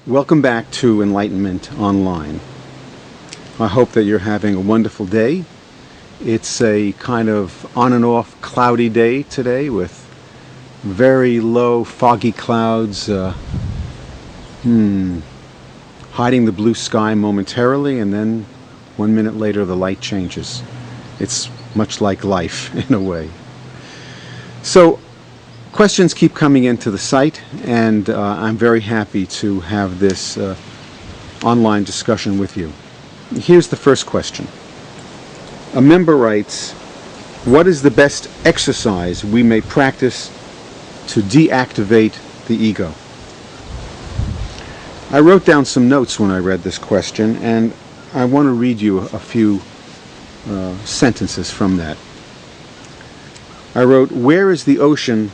Welcome back to Enlightenment Online. I hope that you're having a wonderful day. It's a kind of on and off cloudy day today with very low foggy clouds hiding the blue sky momentarily, and then 1 minute later the light changes. It's much like life in a way. So questions keep coming into the site, and I'm very happy to have this online discussion with you. Here's the first question. A member writes, what is the best exercise we may practice to deactivate the ego? I wrote down some notes when I read this question, and I want to read you a few sentences from that. I wrote, where is the ocean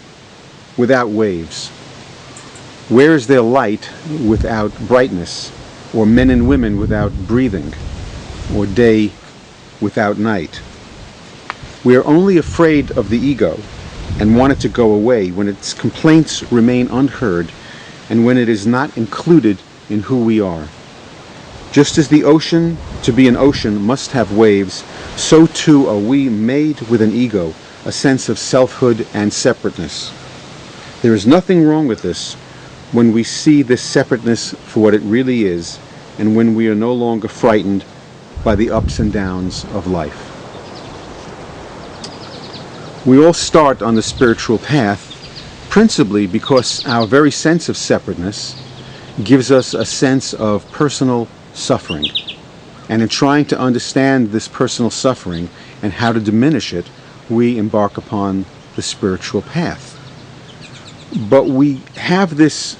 without waves? Where is there light without brightness, or men and women without breathing, or day without night? We are only afraid of the ego and want it to go away when its complaints remain unheard and when it is not included in who we are. Just as the ocean, to be an ocean, must have waves, so too are we made with an ego, a sense of selfhood and separateness. There is nothing wrong with this when we see this separateness for what it really is, and when we are no longer frightened by the ups and downs of life. We all start on the spiritual path principally because our very sense of separateness gives us a sense of personal suffering. And in trying to understand this personal suffering and how to diminish it, we embark upon the spiritual path. But we have this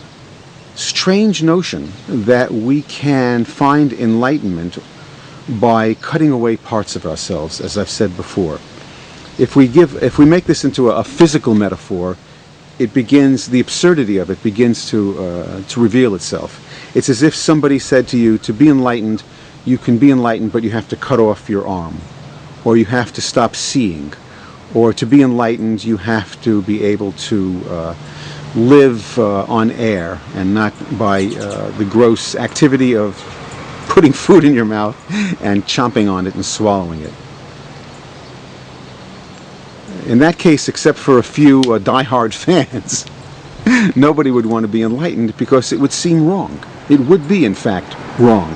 strange notion that we can find enlightenment by cutting away parts of ourselves, as I've said before. If we make this into a physical metaphor, the absurdity of it begins to reveal itself. It's as if somebody said to you, to be enlightened, you can be enlightened, but you have to cut off your arm, or you have to stop seeing, or to be enlightened, you have to be able to live on air and not by the gross activity of putting food in your mouth and chomping on it and swallowing it. In that case, except for a few die-hard fans, nobody would want to be enlightened because it would seem wrong. It would be, in fact, wrong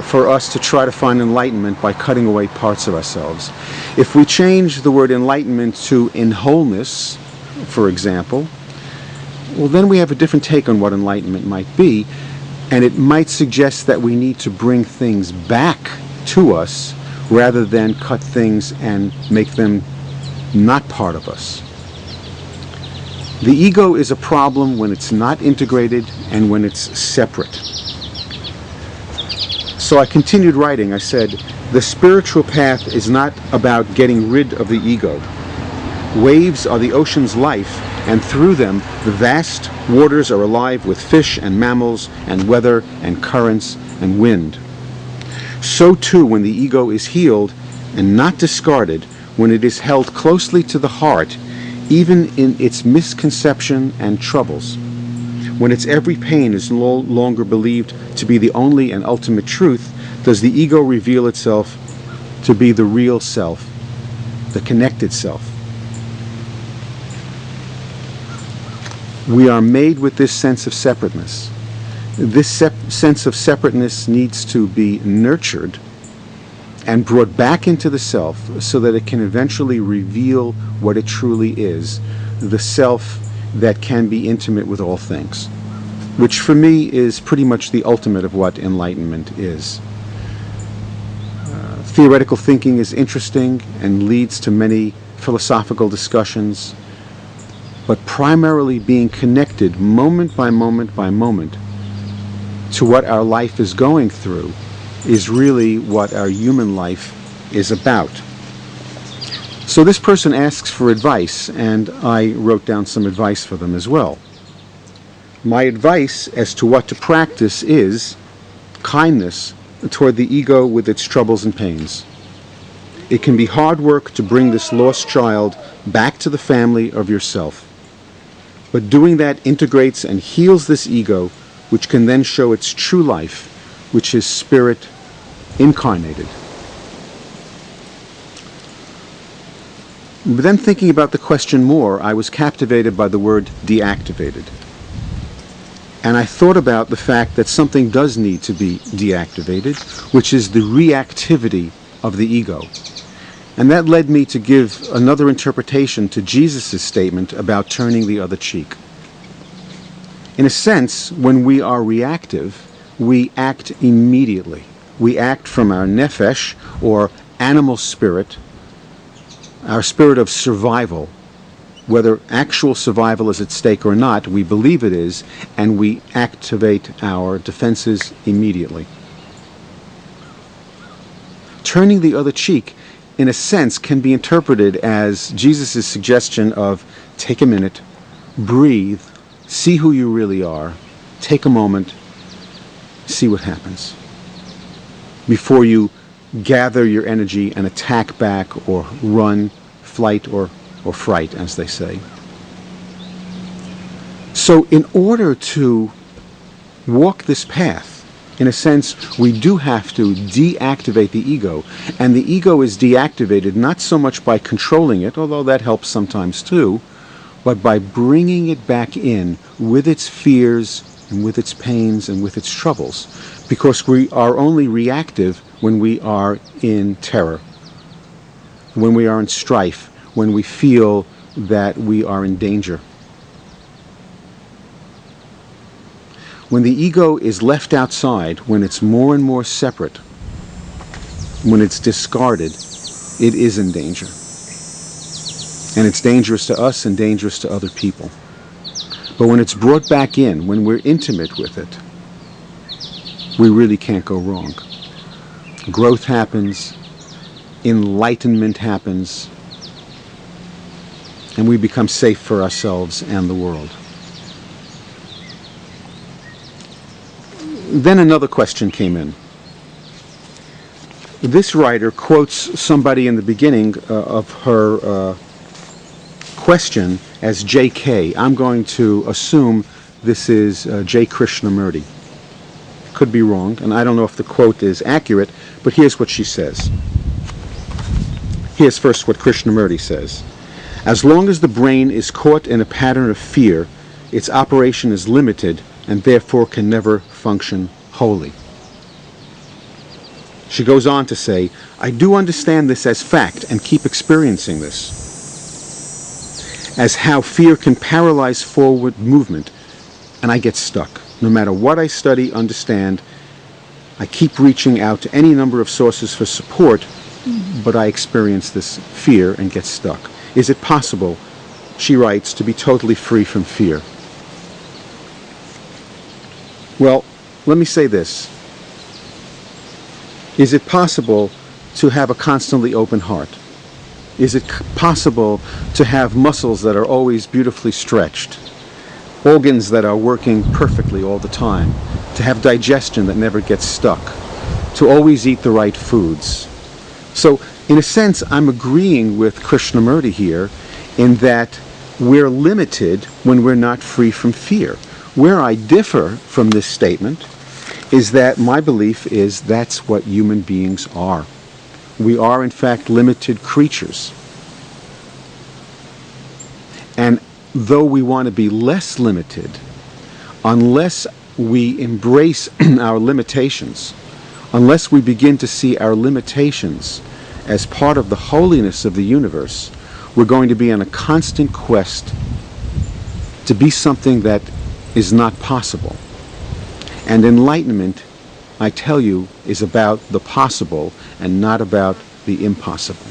for us to try to find enlightenment by cutting away parts of ourselves. If we change the word enlightenment to in wholeness, for example, well, then we have a different take on what enlightenment might be, and it might suggest that we need to bring things back to us rather than cut things and make them not part of us. The ego is a problem when it's not integrated and when it's separate. So I continued writing. I said, the spiritual path is not about getting rid of the ego. Waves are the ocean's life, and through them the vast waters are alive with fish and mammals and weather and currents and wind. So too, when the ego is healed and not discarded, when it is held closely to the heart, even in its misconception and troubles, when its every pain is no longer believed to be the only and ultimate truth, does the ego reveal itself to be the real self, the connected self. We are made with this sense of separateness. This sense of separateness needs to be nurtured and brought back into the self so that it can eventually reveal what it truly is, the self that can be intimate with all things, which for me is pretty much the ultimate of what enlightenment is. Theoretical thinking is interesting and leads to many philosophical discussions, but primarily being connected moment by moment by moment to what our life is going through is really what our human life is about. So this person asks for advice, and I wrote down some advice for them as well. My advice as to what to practice is kindness toward the ego with its troubles and pains. It can be hard work to bring this lost child back to the family of yourself. But doing that integrates and heals this ego which can then show its true life, which is spirit incarnated. But then thinking about the question more, I was captivated by the word deactivated. And I thought about the fact that something does need to be deactivated, which is the reactivity of the ego. And that led me to give another interpretation to Jesus' statement about turning the other cheek. In a sense, when we are reactive, we act immediately. We act from our nefesh, or animal spirit, our spirit of survival. Whether actual survival is at stake or not, we believe it is, and we activate our defenses immediately. Turning the other cheek, in a sense, can be interpreted as Jesus' suggestion of take a minute, breathe, see who you really are, take a moment, see what happens, before you gather your energy and attack back or run, flight, or fright, as they say. So in order to walk this path, in a sense, we do have to deactivate the ego. And the ego is deactivated not so much by controlling it, although that helps sometimes too, but by bringing it back in with its fears and with its pains and with its troubles. Because we are only reactive when we are in terror, when we are in strife, when we feel that we are in danger. When the ego is left outside, when it's more and more separate, when it's discarded, it is in danger. And it's dangerous to us and dangerous to other people. But when it's brought back in, when we're intimate with it, we really can't go wrong. Growth happens, enlightenment happens, and we become safe for ourselves and the world. Then another question came in. This writer quotes somebody in the beginning of her question as J.K. I'm going to assume this is J. Krishnamurti. Could be wrong, and I don't know if the quote is accurate, but here's what she says. Here's first what Krishnamurti says. As long as the brain is caught in a pattern of fear, its operation is limited and therefore can never function wholly. She goes on to say, I do understand this as fact and keep experiencing this, as how fear can paralyze forward movement, and I get stuck. No matter what I study, understand, I keep reaching out to any number of sources for support, but I experience this fear and get stuck. Is it possible, she writes, to be totally free from fear? Well, let me say this. Is it possible to have a constantly open heart? Is it possible to have muscles that are always beautifully stretched? Organs that are working perfectly all the time? To have digestion that never gets stuck? To always eat the right foods? So, in a sense, I'm agreeing with Krishnamurti here in that we're limited when we're not free from fear. Where I differ from this statement is that my belief is that's what human beings are. We are, in fact, limited creatures. And though we want to be less limited, unless we embrace our limitations, unless we begin to see our limitations as part of the holiness of the universe, we're going to be on a constant quest to be something that is not possible. And enlightenment, I tell you, is about the possible and not about the impossible.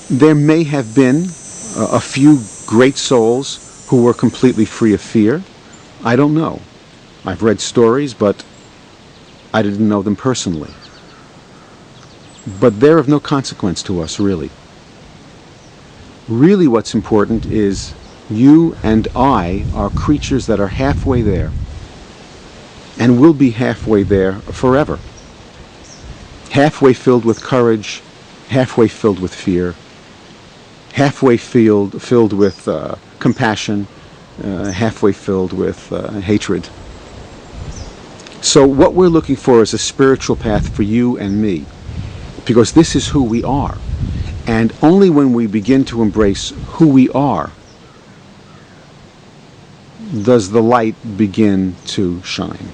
There may have been a few great souls who were completely free of fear. I don't know. I've read stories, but I didn't know them personally. But they're of no consequence to us, really. Really what's important is you and I are creatures that are halfway there, and will be halfway there forever. Halfway filled with courage, halfway filled with fear, halfway filled with compassion, halfway filled with hatred. So what we're looking for is a spiritual path for you and me, because this is who we are. And only when we begin to embrace who we are does the light begin to shine.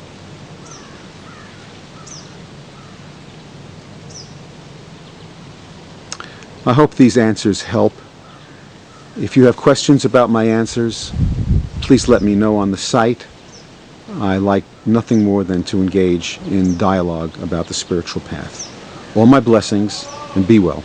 I hope these answers help. If you have questions about my answers, please let me know on the site. I like nothing more than to engage in dialogue about the spiritual path. All my blessings, and be well.